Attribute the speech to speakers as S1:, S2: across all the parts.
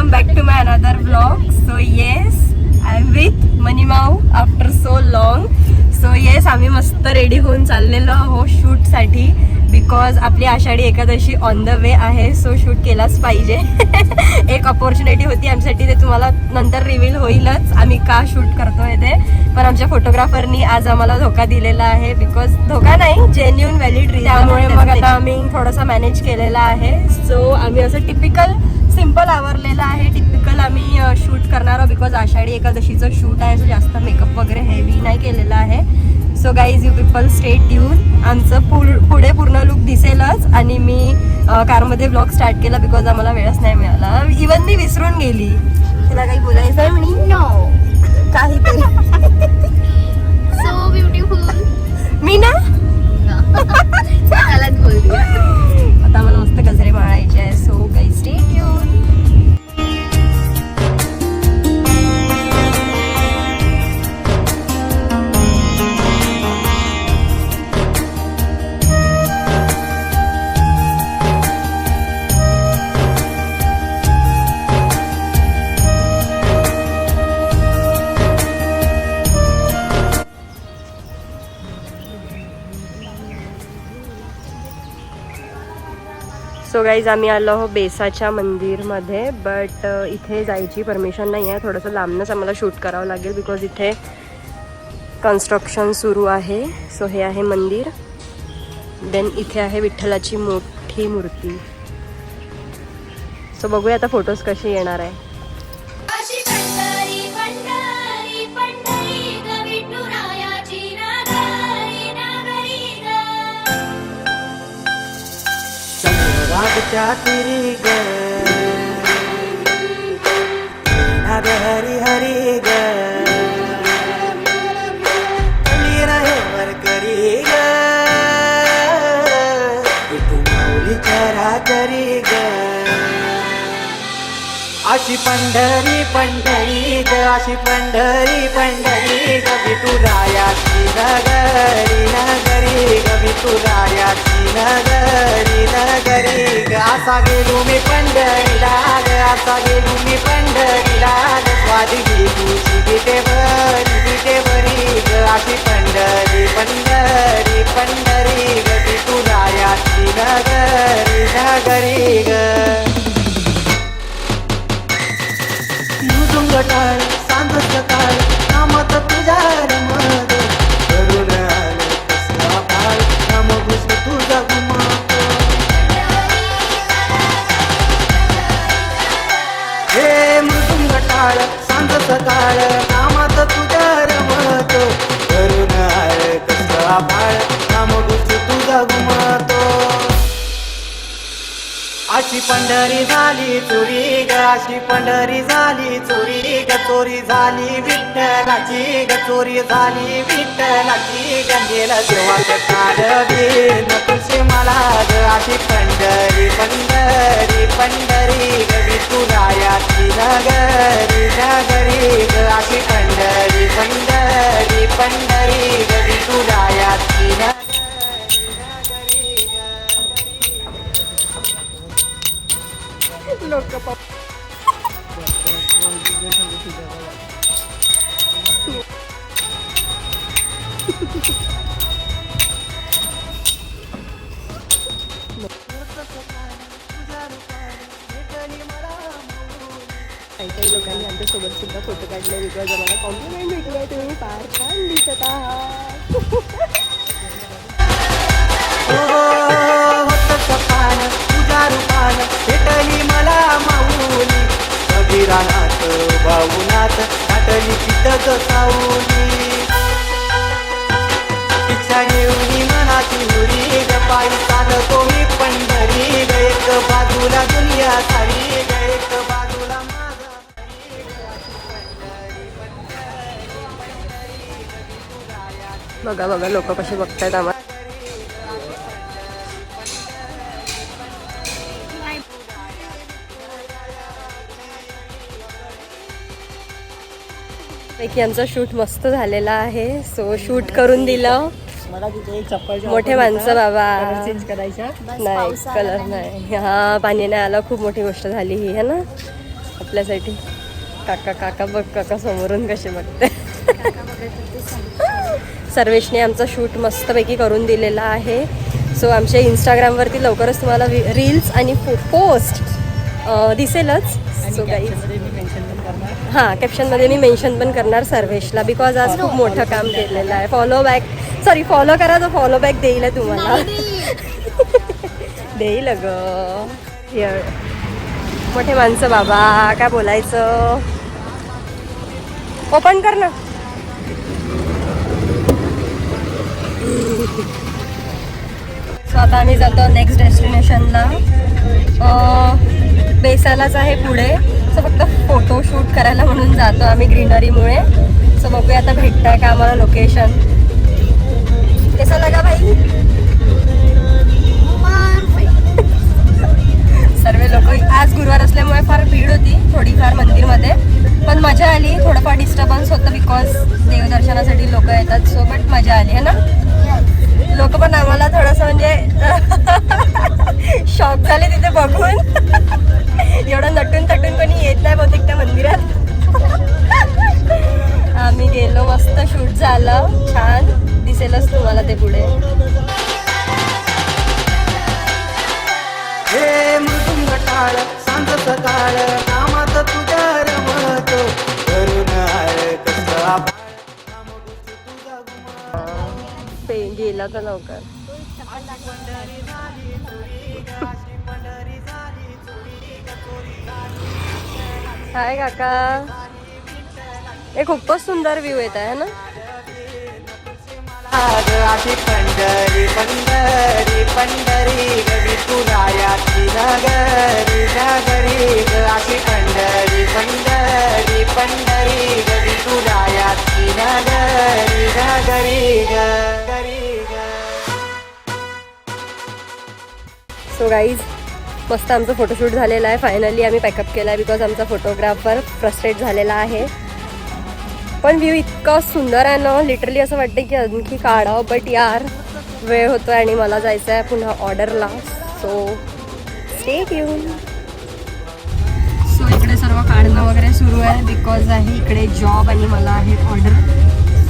S1: Welcome back to my another blog. So yes, I am with मनीमाऊ after so long. So yes, आम्ही मस्त ready होऊन चाललेलो आहोत शूटसाठी, बिकॉज आपली Ashadhi Ekadashi on the way आहे. सो शूट केलाच पाहिजे. एक अपॉर्च्युनिटी होती आमच्यासाठी, ते तुम्हाला नंतर रिव्हील होईलच आम्ही का शूट करतोय ते. पण आमच्या फोटोग्राफरनी आज आम्हाला धोका दिलेला आहे, बिकॉज धोका नाही, जेन्युइन व्हॅलिड रिझन. त्यामुळे मग आता आम्ही थोडासा मॅनेज केलेला आहे. सो आम्ही असं टिपिकल सिम्पल आवरलेलं आहे. टिपिकल आम्ही शूट करणार आहोत, बिकॉज आषाढी एकादशीचं शूट आहे. सो जास्त मेकअप वगैरे हेवी नाही केलेला आहे. So guys, you people stay tune. आमचं पुढे पूर्ण लुक दिसेलच. आणि मी कारमध्ये ब्लॉग स्टार्ट केला, बिकॉज आम्हाला वेळच नाही मिळाला. इवन मी विसरून गेली. तुला काही बोलायचं आहे म्हणी?
S2: नो,
S1: काहीतरी.
S2: So beautiful.
S1: मी ना
S2: त्यालाच बोलली.
S1: आता मला मस्त गजरे मारायचे आहे. So guys, stay tune. So guys, आम्ही आलो आहोत बेसाच्या मंदिरमध्ये. बट इथे जायची परमिशन नाही आहे. थोडंसं लांबनंच आम्हाला शूट करावं लागेल, बिकॉज इथे कन्स्ट्रक्शन सुरू आहे. सो हे आहे मंदिर. देन इथे आहे विठ्ठलाची मोठी मूर्ती. सो बघूया आता फोटोज कसे येणार आहे.
S3: चातुरी ग नाद हरी हरी ग कली रहे वर करी ग तू माऊली चरा करी ग. अशी पंढरी पंढरी ग, अशी पंढरी पंढरी ग, विठुरायाची नगरी नगरी ग, विठुरायाची नगरी नगरी ग. असा गेलो मी पंढरीला ग, असा गेलो मी पंढरीला ग, स्वादी तुझी बिटे भरी ग. अशी पंढरी पंढरी पंढरी ग, विठुरायाची नगरी नगरी ग. टाळ सांग सकाळ नामत तुझा रमत करून आले कसला बाळ नाम घुस तुझा घुमतो. हे मृदुंग टाळ सांग सकाळ नामात तुझा रमत करून आले कसला बाळ नाम घुस तुझा घुमतो. अशी पंढरी झाली चोरी ग, अशी पंढरी झाली चोरी ग, चोरी झाली विठ्ठलाची ग, चोरी झाली विठ्ठलाची ग. गेला देवाचं काढवी न तुझे मला ग. अशी पंढरी पंढरी पंढरी ग, विठुरायाची नगरी नगरी ग. अशी पंढरी पंढरी पंढरी ग, विठुरायाची नगरी.
S1: लोक काही लोकांनी आमच्यासोबत सुद्धा फोटो काढले, बिकॉज आम्हाला कॉम्प्लिमेंट भेटले, तुम्ही फार छान दिसत आहात.
S3: तुझा रूपान भेटली मला माऊली, कबीरानाथ भाऊनाथ नाटली चितक सावली. इच्छा घेऊन मनाची हुरी ग, पायी चालतो मी पंढरी ग, एक बाजूला दुनिया सारी ग, एक बाजूला माझा.
S1: बघा बघा लोक कसे बघतायत आम्हाला. पैकी आमचा शूट मस्त झालेला आहे. सो शूट करून दिलं. मोठे माणसं बाबा
S3: चेंज करायचा
S1: नाही, कलर नाही. हा, पाणी नाही आला, खूप मोठी गोष्ट झाली ही है ना. आपल्यासाठी. काका काका बघ, काका समोरून कसे बघते. सर्वेशने आमचा शूट मस्तपैकी करून दिलेला आहे. सो आमच्या इंस्टाग्रामवरती लवकरच तुम्हाला रील्स आणि पोस्ट दिसेलच. सो काही हां, कॅप्शनमध्ये मी मेन्शन पण करणार सर्वेशला, बिकॉज आज खूप मोठं काम केलेलं आहे. फॉलो करा, तो फॉलो बॅक देईल तुम्हाला. देईल ग. हिअर मोठे माणसं बाबा, काय बोलायचं. ओपन कर ना. सो आता आम्ही जातो नेक्स्ट डेस्टिनेशनला. बेसालाच आहे पुढे. सो फक्त फोटोशूट करायला म्हणून जातो आम्ही ग्रीनरीमुळे. सो बघूया आता भेटतंय का आम्हाला लोकेशन. कैसा लगा भाई? सर्व लोक, आज गुरुवार असल्यामुळे फार भीड होती थोडीफार मंदिरमध्ये, पण मजा आली. थोडंफार डिस्टर्बन्स होतं बिकॉज देवदर्शनासाठी लोक येतात. सो बट मजा आली आहे ना. लोक पण आम्हाला थोडंसं म्हणजे शॉक झाले तिथे बघून. एवढं नटून तटून कोणी येत नाही बहुतेक त्या मंदिरात. आम्ही गेलो, मस्त शूट झालं, छान दिसेलच तुम्हाला ते पुढे.
S3: हे मृदुंग टाळ सांज सकाळ कामात तुझ्या रमतो करून
S1: गेला तर लवकर. हाय काका. हे खूपच सुंदर व्ह्यू येत आहे ना.
S3: अशी पंढरी पंढरी पंढरी गवी तुरायाची नगरी नगरी ग. अशी पंढरी पंढरी पंढरी गवी तुरायाची नगरी नगरी गरी ग.
S1: सो गाईज, मस्त आमचं फोटोशूट झालेलं आहे. फायनली आम्ही पॅकअप केला आहे बिकॉज आमचा फोटोग्राफर फ्रस्ट्रेट झालेला आहे. पण व्ह्यू इतका सुंदर आहे ना, लिटरली असं वाटतं की आणखी काढावं. बट यार वेळ होतो आहे आणि मला जायचं आहे पुन्हा ऑर्डरला. So stay tune. सो इकडे सर्व काढणं वगैरे सुरू आहे बिकॉज आहे इकडे जॉब आणि मला आहे ऑर्डर.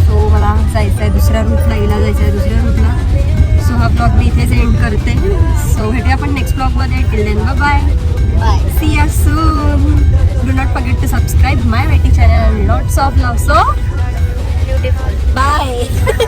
S1: सो मला जायचं आहे दुसऱ्या रूटला, हिला जायचं आहे दुसऱ्या रूटला. सो हा ब्लॉग मी इथेच एंड करते. सो भेटूया आपण नेक्स्ट ब्लॉगमध्ये. Till then bye bye. See you soon. Do not forget to subscribe my Veti channel and lots of love. So beautiful. Bye.